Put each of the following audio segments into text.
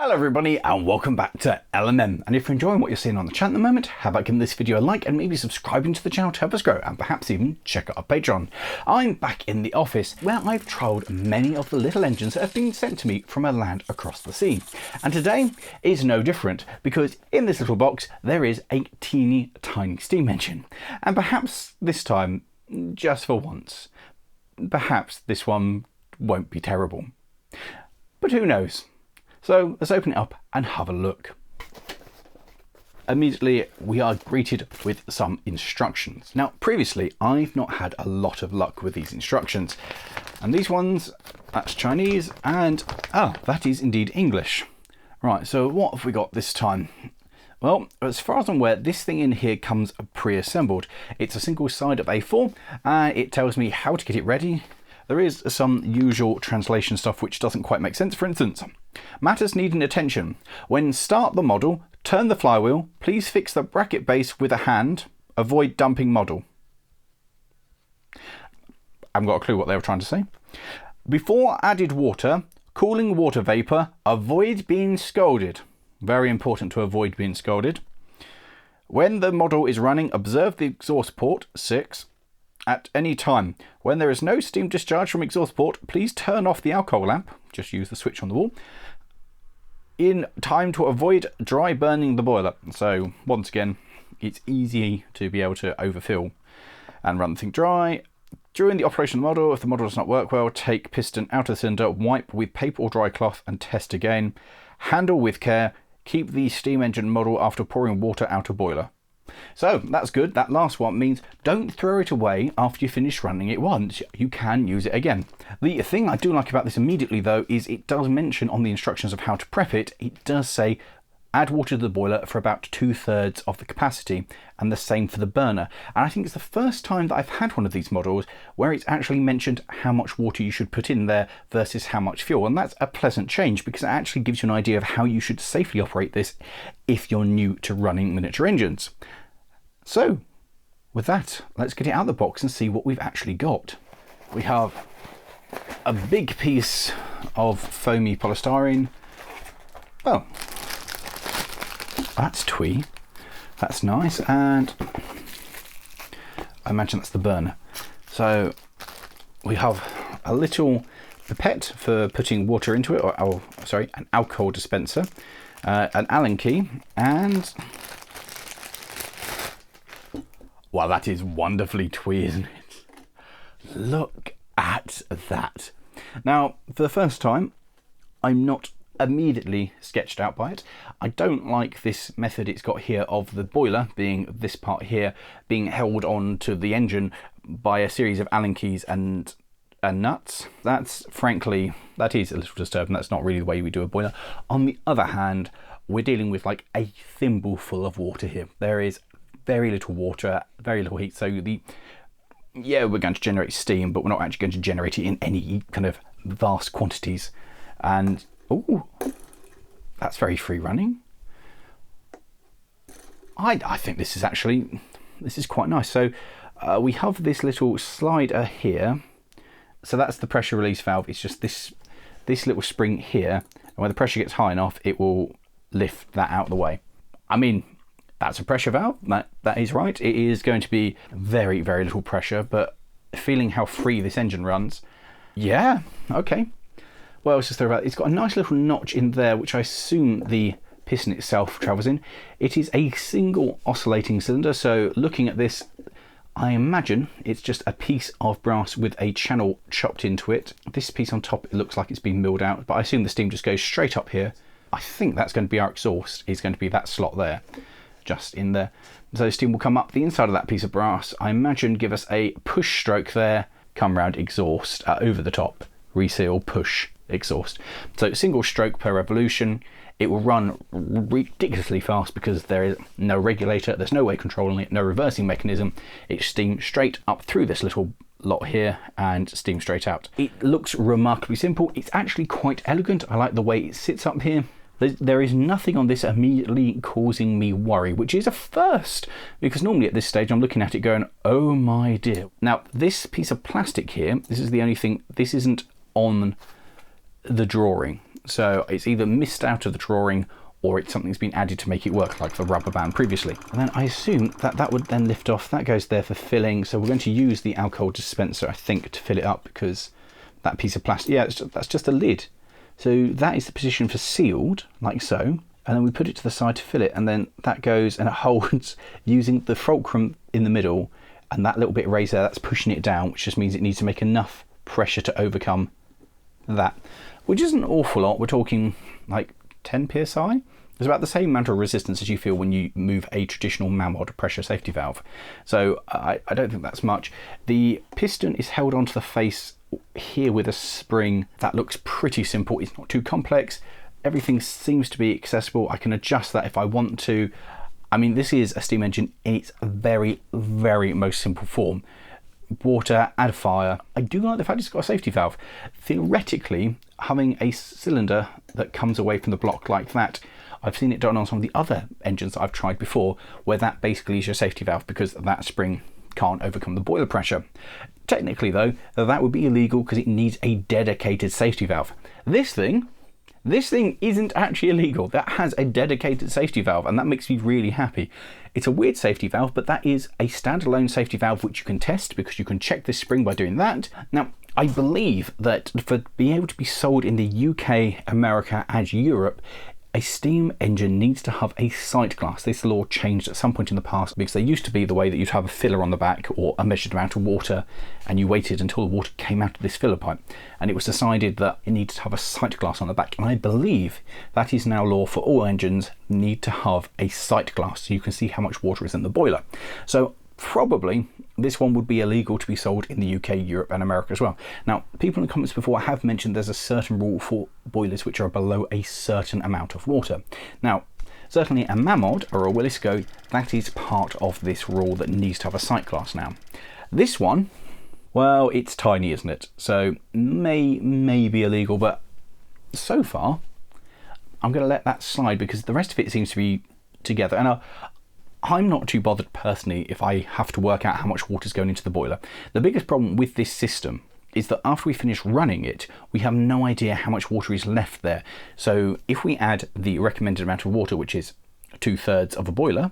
Hello everybody and welcome back to LMM, and if you're enjoying what you're seeing on the channel at the moment, how about giving this video a like and maybe subscribing to the channel to help us grow, and perhaps even check out our Patreon. I'm back in the office where I've trialled many of the little engines that have been sent to me from a land across the sea, and today is no different because in this little box there is a teeny tiny steam engine, and perhaps this time, just for once, perhaps this one won't be terrible, but who knows. So let's open it up and have a look. Immediately we are greeted with some instructions. Now previously I've not had a lot of luck with these instructions, and these ones, that's Chinese, and that is indeed English. Right, so what have we got this time? Well, as far as I'm aware, this thing in here comes pre-assembled. It's a single side of A4 and it tells me how to get it ready. There is some usual translation stuff which doesn't quite make sense. For instance, matters needing attention. When start the model, turn the flywheel, please fix the bracket base with a hand, avoid dumping model. I haven't got a clue what they were trying to say. Before added water, cooling water vapour, avoid being scalded. Very important to avoid being scalded. When the model is running, observe the exhaust port, 6. At any time. When there is no steam discharge from exhaust port, please turn off the alcohol lamp. Just use the switch on the wall. In time to avoid dry burning the boiler. So once again, it's easy to be able to overfill and run the thing dry. During the operation of the model, if the model does not work well, take piston out of the cylinder, wipe with paper or dry cloth and test again. Handle with care. Keep the steam engine model after pouring water out of boiler. So that's good. That last one means don't throw it away after you finish running it once. You can use it again. The thing I do like about this immediately though is it does mention on the instructions of how to prep it, it does say add water to the boiler for about 2/3 of the capacity, and the same for the burner. And I think it's the first time that I've had one of these models where it's actually mentioned how much water you should put in there versus how much fuel, and that's a pleasant change because it actually gives you an idea of how you should safely operate this if you're new to running miniature engines. So with that, let's get it out of the box and see what we've actually got. We have a big piece of foamy polystyrene. Oh, that's twee. That's nice, and I imagine that's the burner. So we have a little pipette for putting water into it, or sorry, an alcohol dispenser, an Allen key, and wow, that is wonderfully twee, isn't it? Look at that. Now, for the first time, I'm not immediately sketched out by it. I don't like this method it's got here of the boiler being this part here being held on to the engine by a series of Allen keys and nuts. That's frankly, that is a little disturbing. That's not really the way we do a boiler. On the other hand, we're dealing with like a thimble full of water here. There is very little water, very little heat, so we're going to generate steam, but we're not actually going to generate it in any kind of vast quantities. And oh, that's very free running. I think this is quite nice. So we have this little slider here, so that's the pressure release valve. It's just this little spring here, and when the pressure gets high enough it will lift that out of the way. I mean, that's a pressure valve, that is right. It is going to be very, very little pressure, but feeling how free this engine runs, yeah, okay. What else is there about it? It's got a nice little notch in there, which I assume the piston itself travels in. It is a single oscillating cylinder, so looking at this, I imagine it's just a piece of brass with a channel chopped into it. This piece on top, it looks like it's been milled out, but I assume the steam just goes straight up here. I think that's going to be our exhaust, is going to be that slot there. Just in there. So steam will come up the inside of that piece of brass, I imagine, give us a push stroke there, come round exhaust over the top, reseal, push, exhaust. So single stroke per revolution. It will run ridiculously fast because there is no regulator, there's no way controlling it, no reversing mechanism. It's steam straight up through this little lot here and steam straight out. It looks remarkably simple. It's actually quite elegant. I like the way it sits up here. There is nothing on this immediately causing me worry, which is a first, because normally at this stage I'm looking at it going, oh my dear. Now this piece of plastic here, this is the only thing, this isn't on the drawing. So it's either missed out of the drawing or it's something's been added to make it work, like the rubber band previously. And then I assume that that would then lift off. That goes there for filling. So we're going to use the alcohol dispenser, I think, to fill it up, because that piece of plastic, yeah, that's just a lid. So that is the position for sealed, like so. And then we put it to the side to fill it. And then that goes and it holds using the fulcrum in the middle, and that little bit raised there, that's pushing it down, which just means it needs to make enough pressure to overcome that, which isn't an awful lot. We're talking like 10 psi. It's about the same amount of resistance as you feel when you move a traditional Mamod pressure safety valve. So I don't think that's much. The piston is held onto the face here with a spring. That looks pretty simple. It's not too complex. Everything seems to be accessible. I can adjust that if I want to. I mean, this is a steam engine in its very, very most simple form. Water, add fire. I do like the fact it's got a safety valve. Theoretically, having a cylinder that comes away from the block like that, I've seen it done on some of the other engines that I've tried before, where that basically is your safety valve because that spring can't overcome the boiler pressure. Technically though, that would be illegal because it needs a dedicated safety valve. This thing isn't actually illegal. That has a dedicated safety valve, and that makes me really happy. It's a weird safety valve, but that is a standalone safety valve which you can test because you can check this spring by doing that. Now, I believe that for being able to be sold in the UK, America and Europe, a steam engine needs to have a sight glass. This law changed at some point in the past because there used to be the way that you'd have a filler on the back or a measured amount of water, and you waited until the water came out of this filler pipe, and it was decided that it needed to have a sight glass on the back, and I believe that is now law for all engines need to have a sight glass so you can see how much water is in the boiler. So probably this one would be illegal to be sold in the UK, Europe and America as well. Now, people in the comments before have mentioned there's a certain rule for boilers which are below a certain amount of water. Now, certainly a Mamod or a Willisco, that is part of this rule that needs to have a sight glass now. This one, well, it's tiny, isn't it? So may be illegal, but so far I'm going to let that slide because the rest of it seems to be together. And I'm not too bothered personally if I have to work out how much water is going into the boiler. The biggest problem with this system is that after we finish running it, we have no idea how much water is left there. So if we add the recommended amount of water, which is 2/3 of a boiler,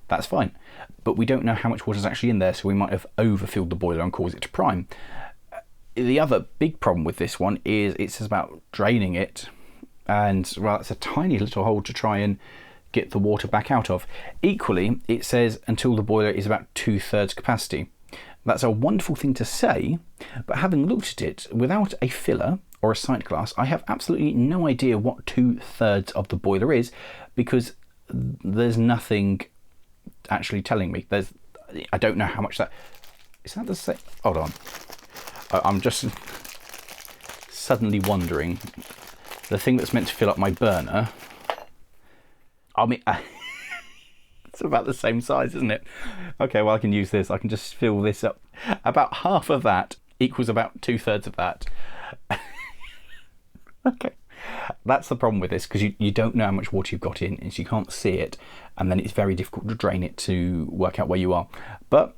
that's fine. But we don't know how much water is actually in there, so we might have overfilled the boiler and caused it to prime. The other big problem with this one is it says about draining it, and well, it's a tiny little hole to try and get the water back out of. Equally, it says until the boiler is about 2/3 capacity. That's a wonderful thing to say, but having looked at it without a filler or a sight glass, I have absolutely no idea what 2/3 of the boiler is because there's nothing actually telling me. I don't know how much that is. That the same? Hold on, I'm just suddenly wondering. The thing that's meant to fill up my burner, I mean, it's about the same size, isn't it? Okay, well, I can use this. I can just fill this up. About half of that equals about 2/3 of that. Okay, that's the problem with this, because you don't know how much water you've got in, and so you can't see it, and then it's very difficult to drain it to work out where you are. But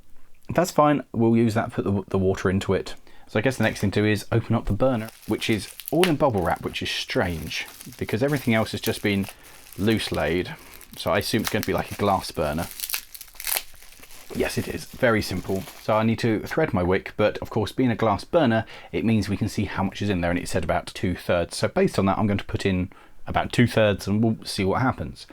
that's fine. We'll use that, put the water into it. So I guess the next thing to do is open up the burner, which is all in bubble wrap, which is strange, because everything else has just been loose laid, so I assume it's going to be like a glass burner. Yes, it is. Very simple. So I need to thread my wick, but of course, being a glass burner, it means we can see how much is in there, and it said about 2/3. So based on that, I'm going to put in about 2/3 and we'll see what happens.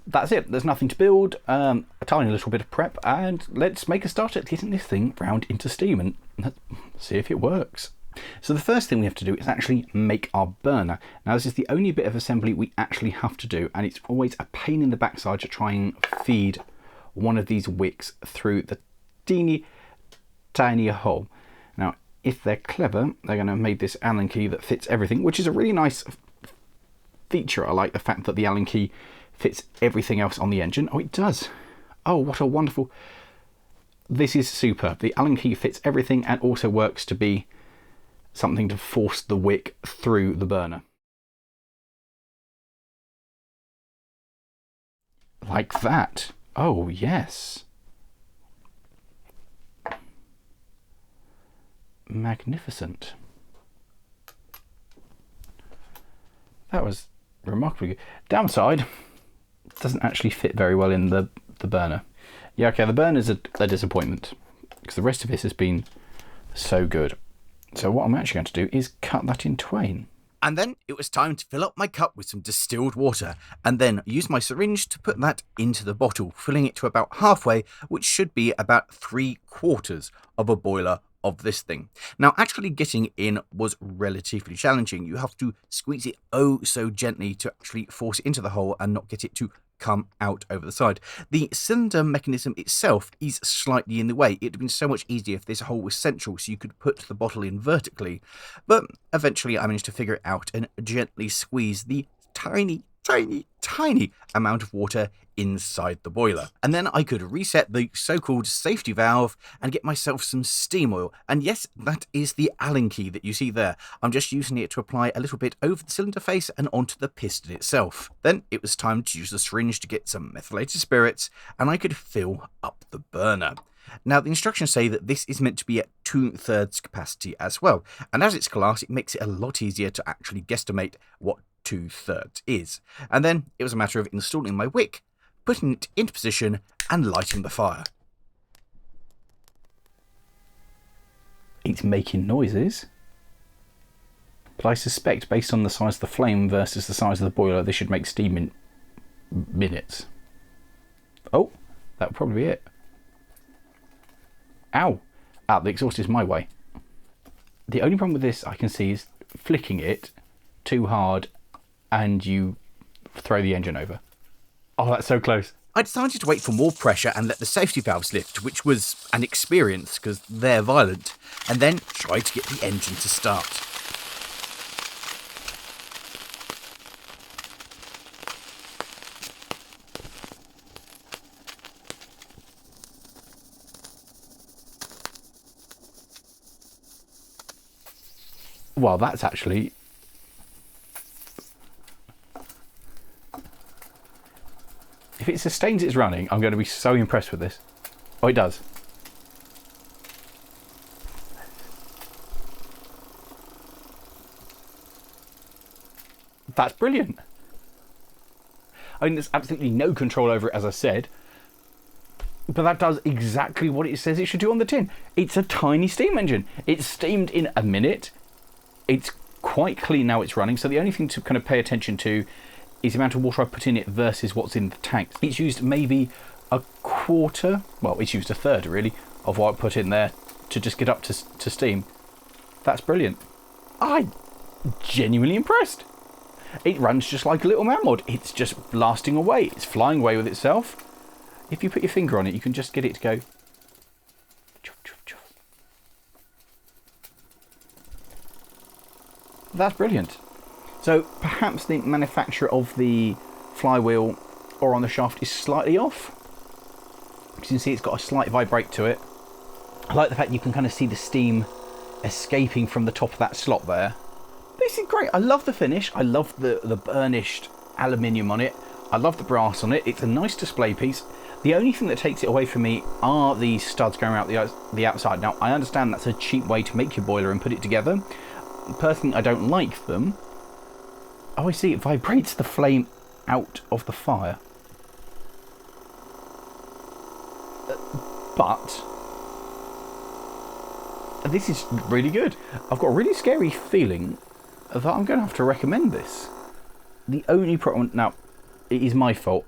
That's it. There's nothing to build, a tiny little bit of prep, and let's make a start at getting this thing round into steam and let's see if it works. So the first thing we have to do is actually make our burner. Now this is the only bit of assembly we actually have to do, and it's always a pain in the backside to try and feed one of these wicks through the teeny tiny hole. Now if they're clever, they're going to have made this Allen key that fits everything, which is a really nice feature. I like the fact that the Allen key fits everything else on the engine. Oh, it does. Oh, what a wonderful... This is super. The Allen key fits everything and also works to be something to force the wick through the burner. Like that. Oh, yes. Magnificent. That was remarkably good. Downside, doesn't actually fit very well in the burner. Yeah, okay, the burner's a disappointment because the rest of this has been so good. So what I'm actually going to do is cut that in twain. And then it was time to fill up my cup with some distilled water, and then use my syringe to put that into the bottle, filling it to about halfway, which should be about 3/4 of a boiler of this thing. Now, actually getting in was relatively challenging. You have to squeeze it oh so gently to actually force it into the hole and not get it to come out over the side. The cylinder mechanism itself is slightly in the way. It would have been so much easier if this hole was central so you could put the bottle in vertically, but eventually I managed to figure it out and gently squeeze the tiny amount of water inside the boiler. And then I could reset the so-called safety valve and get myself some steam oil. And yes, that is the Allen key that you see there. I'm just using it to apply a little bit over the cylinder face and onto the piston itself. Then it was time to use the syringe to get some methylated spirits, and I could fill up the burner. Now, the instructions say that this is meant to be at 2/3 capacity as well, and as it's glass, it makes it a lot easier to actually guesstimate what 2/3 is. And then it was a matter of installing my wick, putting it into position, and lighting the fire. It's making noises, but I suspect based on the size of the flame versus the size of the boiler, this should make steam in minutes. Oh, that would probably be it. Ow! Ah, the exhaust is my way. The only problem with this I can see is flicking it too hard and you throw the engine over. Oh, that's so close. I decided to wait for more pressure and let the safety valves lift, which was an experience because they're violent, and then tried to get the engine to start. Well, that's actually... If it sustains it's running, I'm going to be so impressed with this. Oh, it does. That's brilliant. I mean, there's absolutely no control over it, as I said. But that does exactly what it says it should do on the tin. It's a tiny steam engine. It's steamed in a minute. It's quite clean now it's running, so the only thing to kind of pay attention to is the amount of water I put in it versus what's in the tank. It's used maybe a quarter, well, it's used a third really, of what I put in there to just get up to steam. That's brilliant. I'm genuinely impressed. It runs just like a little man mod. It's just blasting away. It's flying away with itself. If you put your finger on it, you can just get it to go. That's brilliant. So perhaps the manufacturer of the flywheel or on the shaft is slightly off. You can see it's got a slight vibrate to it. I like the fact you can kind of see the steam escaping from the top of that slot there. This is great. I love the finish. I love the burnished aluminium on it. I love the brass on it. It's a nice display piece. The only thing that takes it away from me are these studs going out the outside. Now, I understand that's a cheap way to make your boiler and put it together. Personally, I don't like them. Oh, I see. It vibrates the flame out of the fire. But this is really good. I've got a really scary feeling that I'm going to have to recommend this. The only problem... Now, it is my fault.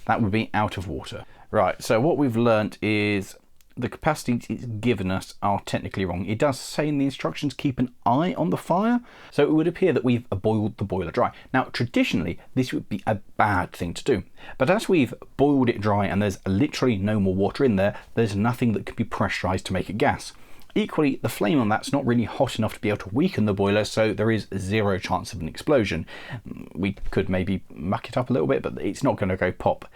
That would be out of water. Right, so what we've learnt is the capacities it's given us are technically wrong. It does say in the instructions, keep an eye on the fire. So it would appear that we've boiled the boiler dry. Now, traditionally, this would be a bad thing to do. But as we've boiled it dry and there's literally no more water in there, there's nothing that can be pressurized to make it gas. Equally, the flame on that's not really hot enough to be able to weaken the boiler, so there is zero chance of an explosion. We could maybe muck it up a little bit, but it's not going to go pop.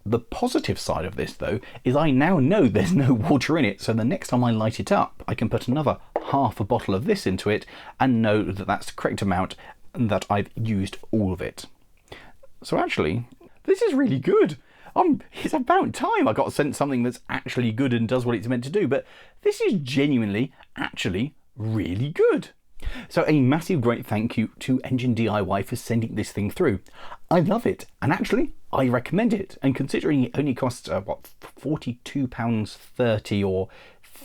The positive side of this, though, is I now know there's no water in it, so the next time I light it up, I can put another half a bottle of this into it and know that that's the correct amount and that I've used all of it. So actually, this is really good. It's about time I got sent something that's actually good and does what it's meant to do, but this is genuinely, actually, really good. So a massive great thank you to Engine DIY for sending this thing through. I love it, and actually I recommend it, and considering it only costs £42.30 or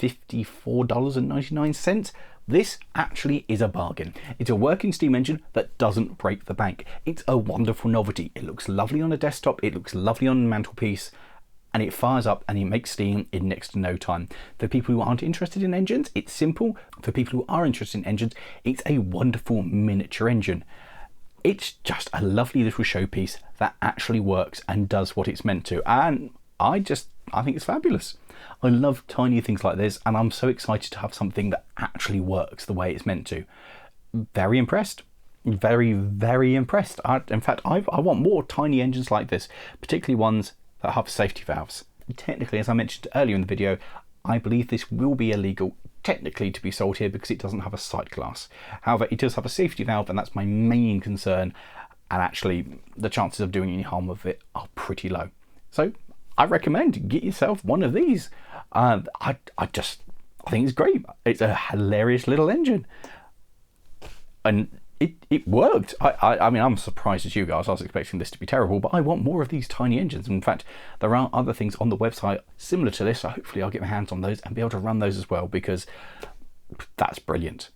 $54.99, this actually is a bargain. It's a working steam engine that doesn't break the bank. It's a wonderful novelty. It looks lovely on a desktop, it looks lovely on a mantelpiece, and it fires up and it makes steam in next to no time. For people who aren't interested in engines, it's simple. For people who are interested in engines, it's a wonderful miniature engine. It's just a lovely little showpiece that actually works and does what it's meant to. And I think it's fabulous. I love tiny things like this, and I'm so excited to have something that actually works the way it's meant to. Very impressed. Very, very impressed. In fact, I want more tiny engines like this, particularly ones that have safety valves. Technically, as I mentioned earlier in the video, I believe this will be illegal technically to be sold here because it doesn't have a sight glass. However, it does have a safety valve, and that's my main concern, and actually the chances of doing any harm with it are pretty low. So I recommend get yourself one of these. I think it's great. It's a hilarious little engine, and it worked. I mean, I'm surprised as you guys. I was expecting this to be terrible, but I want more of these tiny engines. In fact, there are other things on the website similar to this, so hopefully I'll get my hands on those and be able to run those as well, because that's brilliant.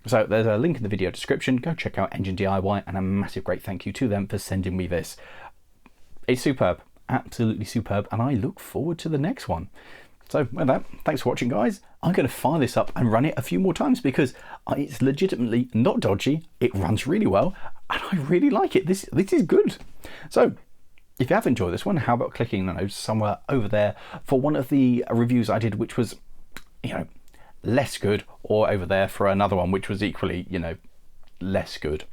So there's a link in the video description. Go check out Engine DIY, and a massive great thank you to them for sending me this. It's superb, absolutely superb, and I look forward to the next one. So with that, thanks for watching, guys. I'm going to fire this up and run it a few more times because it's legitimately not dodgy. It runs really well, and I really like it. This is good. So if you have enjoyed this one, how about clicking the notes somewhere over there for one of the reviews I did, which was, less good, or over there for another one which was equally, less good.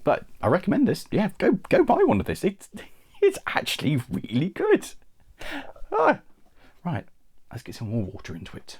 But I recommend this. Yeah, go buy one of this. It's actually really good. Right. Let's get some more water into it.